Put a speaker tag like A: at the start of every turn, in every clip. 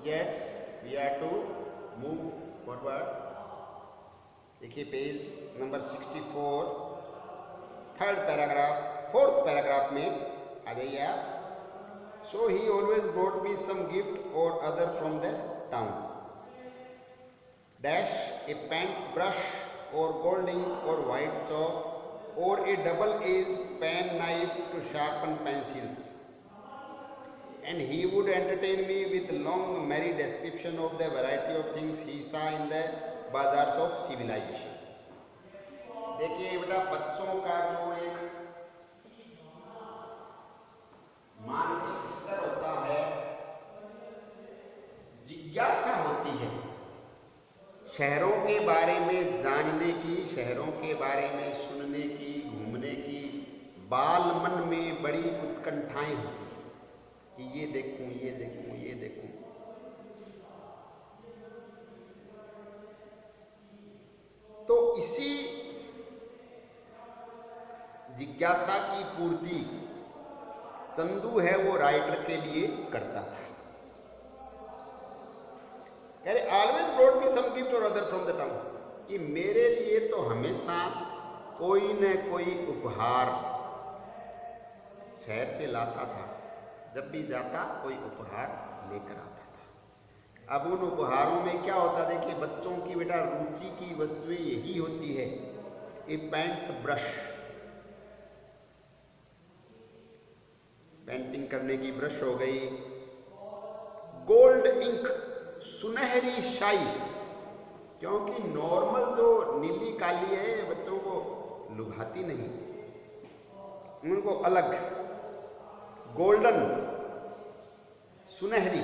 A: Yes, we are to move forward. देखिए page number 64, third paragraph, fourth paragraph में आ जाइए आप. So he always brought me some gift or other from the town. Dash a paint brush or gold ink or white chalk or a double-edged pen knife to sharpen pencils. And he would entertain me with long merry description of the variety of things he saw in the bazaars of civilization. देखिए बेटा, बच्चों का जो एक मानसिक स्तर होता है, जिज्ञासा होती है शहरों के बारे में जानने की, शहरों के बारे में सुनने की, घूमने की. बाल मन में बड़ी उत्कंठाएं होती हैं कि ये देखूं, ये देखूं, ये देखूं. तो इसी जिज्ञासा की पूर्ति चंदू है वो राइटर के लिए करता था. कह रहे always brought me some gift और अदर फ्रॉम द टाउन, कि मेरे लिए तो हमेशा कोई न कोई उपहार शहर से लाता था. जब भी जाता कोई उपहार लेकर आता था. अब उन उपहारों में क्या होता, देखिए बच्चों की बेटा रुचि की वस्तुएं यही होती है. ए पेंट ब्रश, पेंटिंग करने की ब्रश हो गई. गोल्ड इंक, सुनहरी शाई, क्योंकि नॉर्मल जो नीली काली है बच्चों को लुभाती नहीं, उनको अलग गोल्डन, सुनहरी.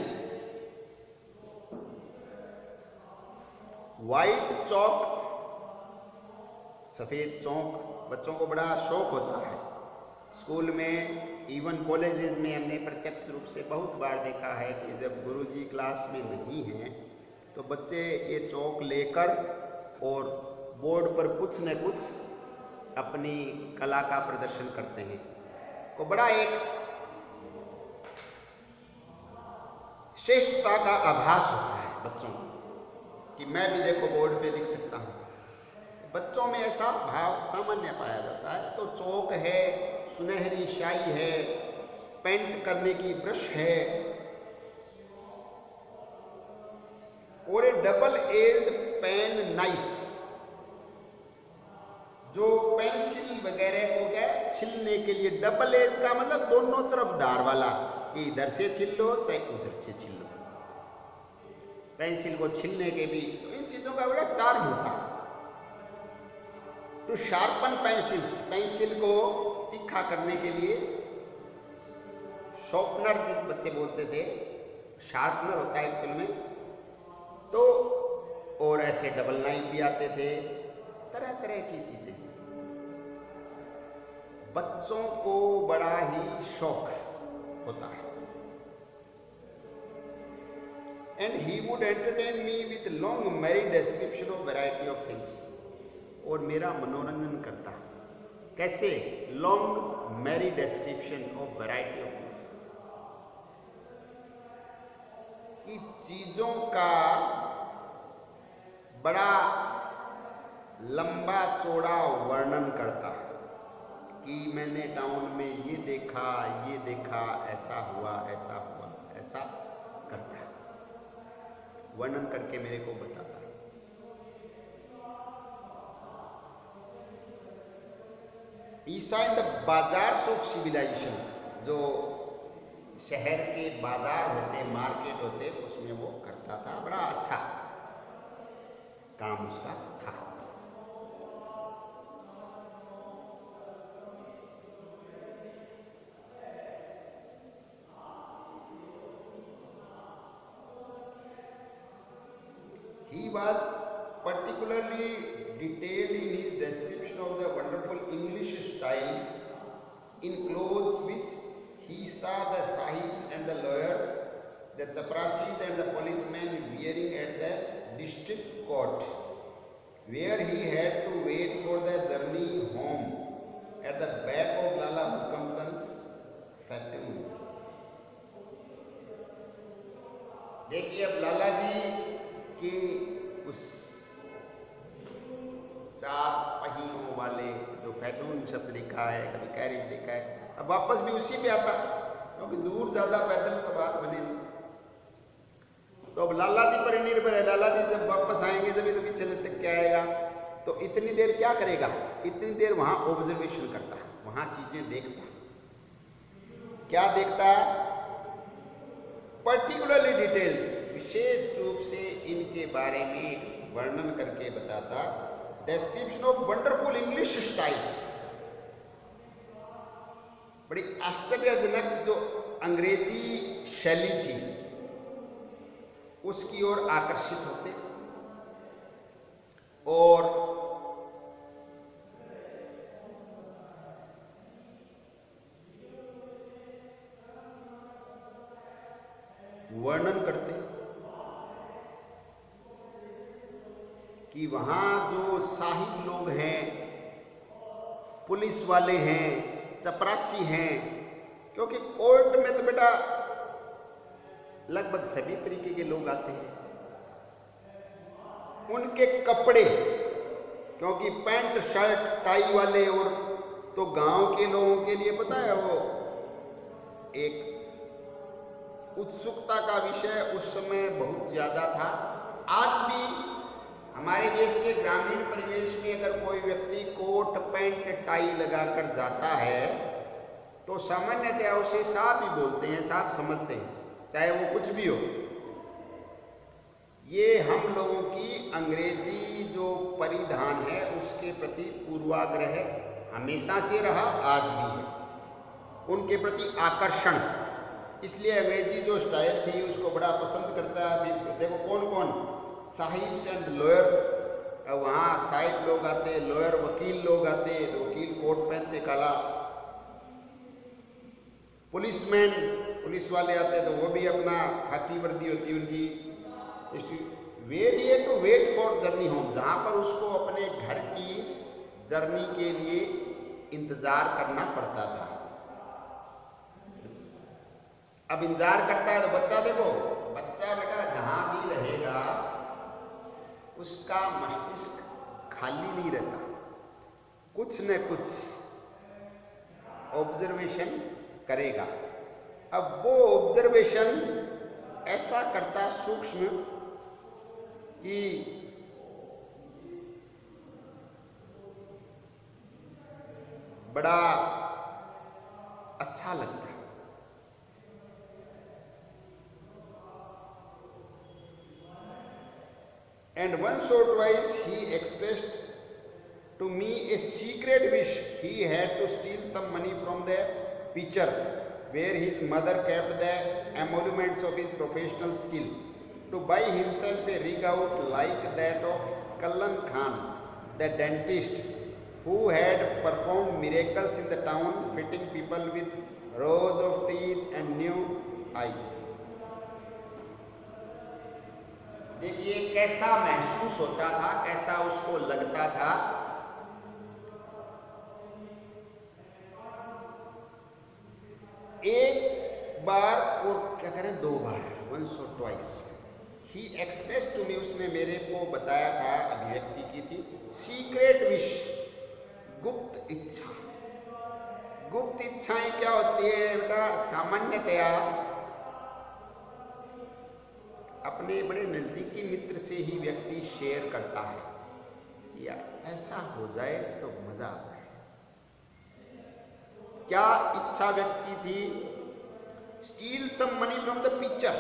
A: वाइट चौक, सफेद चौक, बच्चों को बड़ा शौक होता है. स्कूल में, इवन कॉलेजेस में हमने प्रत्यक्ष रूप से बहुत बार देखा है कि जब गुरुजी क्लास में नहीं हैं तो बच्चे ये चौक लेकर और बोर्ड पर कुछ न कुछ अपनी कला का प्रदर्शन करते हैं. तो बड़ा एक श्रेष्ठता का आभास होता है बच्चों को कि मैं भी देखो बोर्ड पे लिख सकता हूँ. बच्चों में ऐसा भाव सामान्य पाया जाता है. तो चौक है, सुनहरी शाई है, पेंट करने की ब्रश है, और a double edged pen knife, जो पेंसिल वगैरह को क्या छिलने के लिए. डबल एज का मतलब दोनों तरफ धार वाला, कि इधर से छिल लो चाहे उधर से छिल लो. पेंसिल को छिलने के भी, तो इन चीजों का बड़ा चार्म होता है. टू शार्पन पेंसिल्स, पेंसिल को तीखा करने के लिए. शॉर्पनर जिस बच्चे बोलते थे, शार्पनर होता है एक्चुअल में. तो और ऐसे डबल नाइफ भी आते थे, तरह तरह की चीजें. बच्चों को बड़ा ही शौक होता है. And he would entertain me with long merry description of variety of things, और मेरा मनोरंजन करता. कैसे? Long merry description of variety of things, कि चीजों का बड़ा लंबा चौड़ा वर्णन करता कि मैंने टाउन में ये देखा, ऐसा हुआ, ऐसा हुआ, ऐसा करता है. वर्णन करके मेरे को बताता है. ईसा in the bazaars of civilisation, जो शहर के बाजार होते, मार्केट होते, उसमें वो करता था. बड़ा अच्छा काम उसका था. He was particularly detailed in his description of the wonderful English styles in clothes which he saw the sahibs and the lawyers, the chaprasis and the policemen wearing at the district court, where he had to wait for the journey home at the back of Lala Bhukamchand's factory. देखिए अब लाला जी की उस 4 पहियों वाले जो फैटून शब्द लिखा है, कभी कैरेज लिखा है, अब वापस भी उसी पे आता, क्योंकि दूर ज्यादा पैदल तो बात बने नहीं। तो अब लाला जी पर निर्भर है, लाला जी जब वापस आएंगे जब तो पीछे लटक के आएगा। तो इतनी देर क्या करेगा? इतनी देर वहां ऑब्जर्वेशन करता, वहां चीजें देखता। क्या देखता? पर्टिकुलरली डिटेल, विशेष रूप से इनके बारे में वर्णन करके बताता। Description of wonderful English styles, बड़ी आश्चर्यजनक जो अंग्रेजी शैली थी उसकी ओर आकर्षित होते और वर्णन करते कि वहां जो साहिब लोग हैं, पुलिस वाले हैं, चपरासी हैं, क्योंकि कोर्ट में तो बेटा लगभग सभी तरीके के लोग आते हैं। उनके कपड़े, क्योंकि पैंट शर्ट टाई वाले, और तो गांव के लोगों के लिए पता है वो एक उत्सुकता का विषय उस समय बहुत ज्यादा था। आज भी हमारे देश के ग्रामीण परिवेश में अगर कोई व्यक्ति कोट पैंट टाई लगाकर जाता है तो सामान्यतया उसे साहब ही बोलते हैं, साहब समझते हैं, चाहे वो कुछ भी हो। ये हम लोगों की अंग्रेजी जो परिधान है उसके प्रति पूर्वाग्रह हमेशा से रहा, आज भी है, उनके प्रति आकर्षण। इसलिए अंग्रेजी जो स्टाइल थी उसको बड़ा पसंद करता है। अभी देखो कौन कौन, साहिब्स एंड लॉयर, वहाँ साहिब लोग आते, लॉयर वकील लोग आते, तो वकील कोट पहनते काला, पुलिसमैन पुलिस वाले आते तो वो भी अपना खाकी वर्दी होती उनकी। वेट ये to wait for journey home, जहाँ पर उसको अपने घर की जर्नी के लिए इंतजार करना पड़ता था। अब इंतजार करता है तो बच्चा, देखो बच्चा बेटा जहां भी रहेगा उसका मस्तिष्क खाली नहीं रहता, कुछ न कुछ ऑब्जर्वेशन करेगा। अब वो ऑब्जर्वेशन ऐसा करता सूक्ष्म कि बड़ा अच्छा लगता है। And once or twice he expressed to me a secret wish. He had to steal some money from the pitcher where his mother kept the emoluments of his professional skill, to buy himself a rig out like that of Kallan Khan, the dentist, who had performed miracles in the town, fitting people with rows of teeth and new eyes. देखिए कैसा महसूस होता था, कैसा उसको लगता था। एक बार और क्या करें, 2 बार, once or twice he expressed to me, उसने मेरे को बताया था, अभिव्यक्ति की थी, सीक्रेट विश, गुप्त इच्छा। गुप्त इच्छाएं क्या होती है बेटा? सामान्यतया अपने बड़े नजदीकी मित्र से ही व्यक्ति शेयर करता है, या ऐसा हो जाए तो मजा आ जाए। क्या इच्छा व्यक्त की थी? Steal some money from the picture.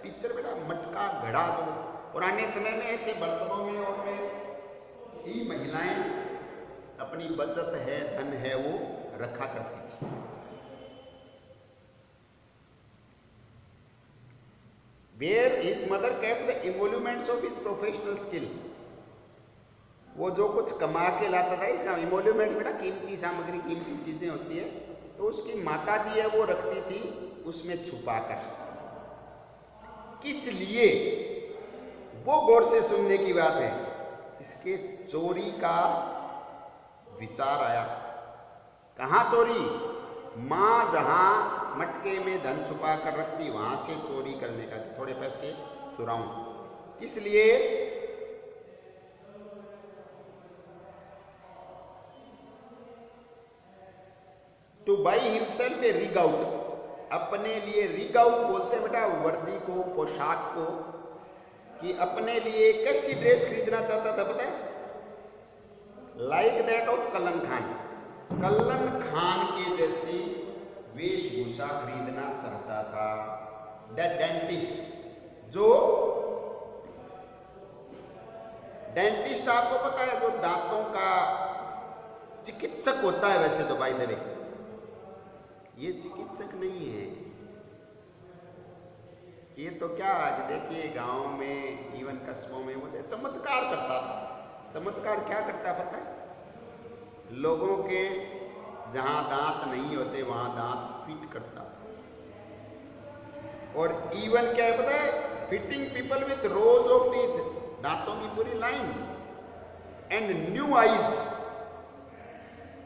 A: Picture बेटा मटका, घड़ा, तो पुराने समय में ऐसे बर्तनों में और में ही महिलाएं अपनी बचत है, धन है, वो रखा करती थी। Where his mother kept the emoluments of his professional skill, वो जो कुछ कमा के लाता था, इसका इमोल्यूमेंट बेटा कीमती सामग्री, कीमती चीजें होती है, तो उसकी माता जी है वो रखती थी उसमें छुपाकर। किस लिए? वो गौर से सुनने की बात है। इसके चोरी का विचार आया। कहाँ चोरी? माँ जहाँ मटके में धन छुपा कर रखती, वहां से चोरी करने का, थोड़े पैसे चुराऊं। किस लिए? Two by himself A rig out, अपने लिए रिग आउट बोलते हैं बेटा वर्दी को, पोशाक को, कि अपने लिए कैसी ड्रेस खरीदना चाहता था पता है? Like that of कल्लन Khan, कल्लन Khan के जैसी वेशभूषा खरीदना चाहता था। द डेंटिस्ट, जो डेंटिस्ट आपको पता है जो दांतों का चिकित्सक होता है, वैसे तो बाय द वे ये चिकित्सक नहीं है, ये तो क्या आज देखिए गांव में इवन कस्बों में वो चमत्कार करता था। चमत्कार क्या करता है पता है? लोगों के जहां दांत नहीं होते वहां दांत फिट करता था। और इवन क्या है पता है? Fitting people with rose of teeth, दांतों की पूरी लाइन, एंड न्यू आईज,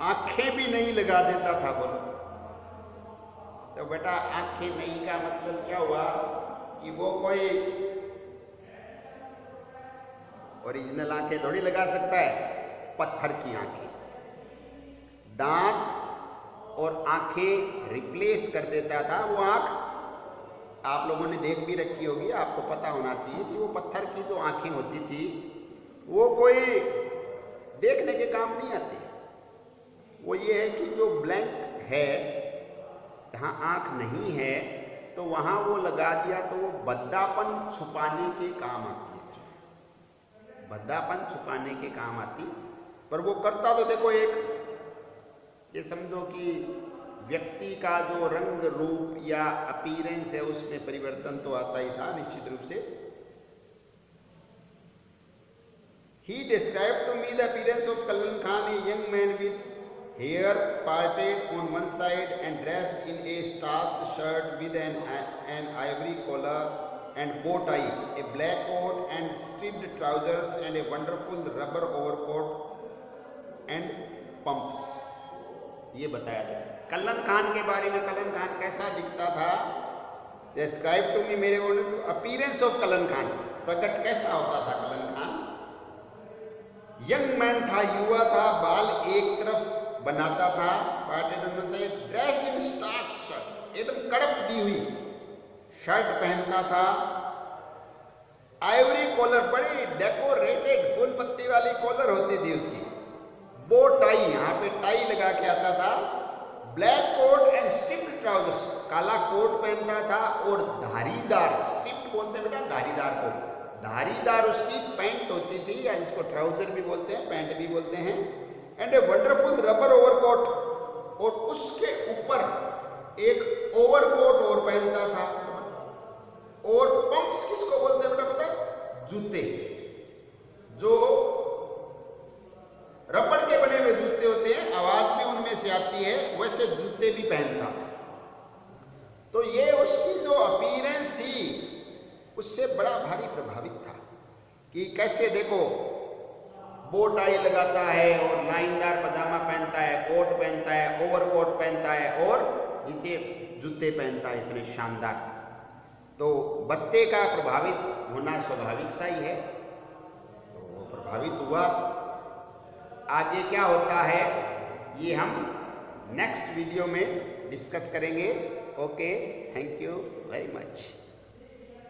A: आंखें भी नहीं लगा देता था। बोलो तो बेटा आंखें नहीं का मतलब क्या हुआ कि वो कोई ओरिजिनल आंखें थोड़ी लगा सकता है, पत्थर की आंखें। दांत और आंखें रिप्लेस कर देता था। वो आंख आप लोगों ने देख भी रखी होगी, आपको पता होना चाहिए कि वो पत्थर की जो आंखें होती थी वो कोई देखने के काम नहीं आती। वो ये है कि जो ब्लैंक है, जहाँ आंख नहीं है, तो वहाँ वो लगा दिया तो वो भद्दापन छुपाने के काम आती है, भद्दापन छुपाने के काम आती। पर वो करता तो देखो एक, ये समझो कि व्यक्ति का जो रंग रूप या अपीयरेंस है उसमें परिवर्तन तो आता ही था निश्चित रूप से। He described to me the appearance of Kallan Khan, a young man with hair parted on one side and dressed in a starched shirt with an ivory collar and bow tie, a black coat and striped trousers and a wonderful rubber overcoat and pumps। ये बताया था कल्लन खान के बारे में। कल्लन खान कैसा दिखता था? Describe to me, मेरे बोलने को अपीयरेंस ऑफ कल्लन खान, प्रकट कैसा होता था कल्लन खान? यंग मैन था, युवा था, बाल एक तरफ बनाता था, ड्रेस्ड इन स्टार्च शर्ट, एकदम कड़क दी हुई शर्ट पहनता था, आइवरी कॉलर, बड़ी डेकोरेटेड फूल पत्ती वाली कॉलर होती थी उसकी, बो टाई, यहाँ पे टाई लगा के आता था, black coat and striped trousers, काला कोट पहनता था और धारीदार, स्ट्रिप्ड बोलते हैं बेटा धारीदार को, धारीदार उसकी पैंट होती थी, या जिसको ट्राउजर भी बोलते हैं, पैंट भी बोलते हैं, and a wonderful rubber overcoat, और उसके ऊपर एक ओवरकोट और पहनता था। और पंप्स किसको बोलते हैं बेटा पता है? जूते, जो रबड़ के बने हुए जूते होते हैं, आवाज भी उनमें से आती है, वैसे जूते भी पहनता था। तो ये उसकी जो अपीयरेंस थी उससे बड़ा भारी प्रभावित था कि कैसे देखो बो टाई लगाता है और लाइनदार पजामा पहनता है, कोट पहनता है, ओवरकोट पहनता है और नीचे जूते पहनता है, इतने शानदार। तो बच्चे का प्रभावित होना स्वाभाविक सा ही है, तो वो प्रभावित हुआ। आगे क्या होता है ये हम नेक्स्ट वीडियो में डिस्कस करेंगे। Okay, thank you very much.